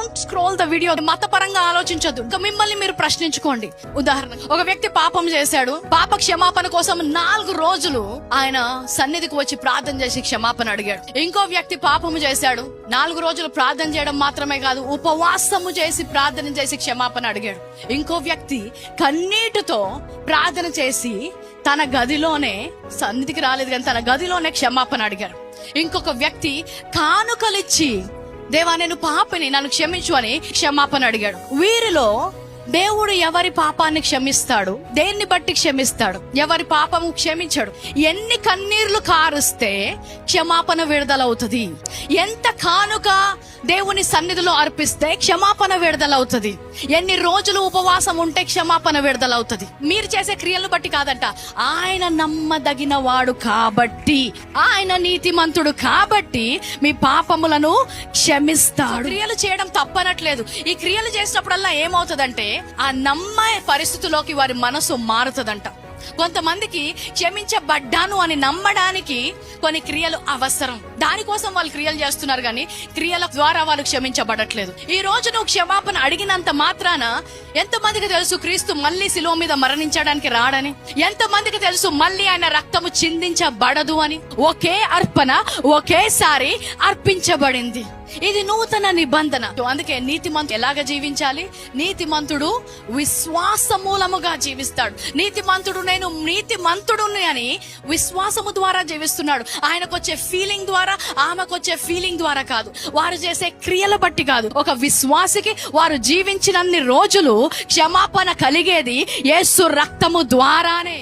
Don't scroll the video. మతపరంగా ఆలోచించొద్దు. ఇంకా మిమ్మల్ని మీరు ప్రశ్నించుకోండి. ఉదాహరణ, ఒక వ్యక్తి పాపం చేశాడు. పాప క్షమాపణ కోసం 4 రోజులు ఆయన సన్నిధికి వచ్చి ప్రార్థన చేసి క్షమాపణ అడిగాడు. ఇంకో వ్యక్తి పాపము చేశాడు. 4 రోజులు ప్రార్థన చేయడం మాత్రమే కాదు, ఉపవాసము చేసి ప్రార్థన చేసి క్షమాపణ అడిగాడు. ఇంకో వ్యక్తి కన్నీటితో ప్రార్థన చేసి తన గదిలోనే, సన్నిధికి రాలేదు కానీ తన గదిలోనే క్షమాపణ అడిగాడు. ఇంకొక వ్యక్తి కానుకలిచ్చి, దేవా నేను పాపిని, నన్ను క్షమించు అని క్షమాపణ అడిగాడు. వీరిలో దేవుడు ఎవరి పాపాన్ని క్షమిస్తాడు? దేన్ని బట్టి క్షమిస్తాడు? ఎవరి పాపము క్షమించాడు? ఎన్ని కన్నీళ్లు కారుస్తే క్షమాపణ విడుదలవుతుంది? ఎంత కానుక దేవుని సన్నిధిలో అర్పిస్తే క్షమాపణ విడుదలవుతుంది? ఎన్ని రోజులు ఉపవాసం ఉంటే క్షమాపణ విడుదలవుతుంది? మీరు చేసే క్రియలను బట్టి కాదంట, ఆయన నమ్మదగిన వాడు కాబట్టి, ఆయన నీతిమంతుడు కాబట్టి మీ పాపములను క్షమిస్తాడు. క్రియలు చేయడం తప్పనట్లేదు. ఈ క్రియలు చేసినప్పుడల్లా ఏమవుతుందంటే ఆ నమ్మే పరిస్థితిలోకి వారి మనసు మారుతుందంట. కొంతమందికి క్షమించబడ్డాను అని నమ్మడానికి కొన్ని క్రియలు అవసరం. దానికోసం వాళ్ళు క్రియలు చేస్తున్నారు కానీ క్రియల ద్వారా వాళ్ళు క్షమించబడట్లేదు. ఈ రోజు నువ్వు క్షమాపణ అడిగినంత మాత్రాన ఎంతమందికి తెలుసు క్రీస్తు మళ్ళీ శిలువ మీద మరణించడానికి రాడని? ఎంతమందికి తెలుసు మళ్ళీ ఆయన రక్తము చిందించబడదు అని? ఒకే అర్పణ ఒకేసారి అర్పించబడింది. ఇది నూతన నిబంధన. అందుకే నీతిమంతుడు ఎలాగ జీవించాలి? నీతిమంతుడు విశ్వాస మూలముగా జీవిస్తాడు. నీతిమంతుడు నేను నీతిమంతుడుని అని విశ్వాసము ద్వారా జీవిస్తున్నాడు. ఆయనకొచ్చే ఫీలింగ్ ద్వారా, ఆమెకొచ్చే ఫీలింగ్ ద్వారా కాదు, వారు చేసే క్రియల బట్టి కాదు. ఒక విశ్వాసికి వారు జీవించినన్ని రోజులు క్షమాపణ కలిగేది యేసు రక్తము ద్వారానే.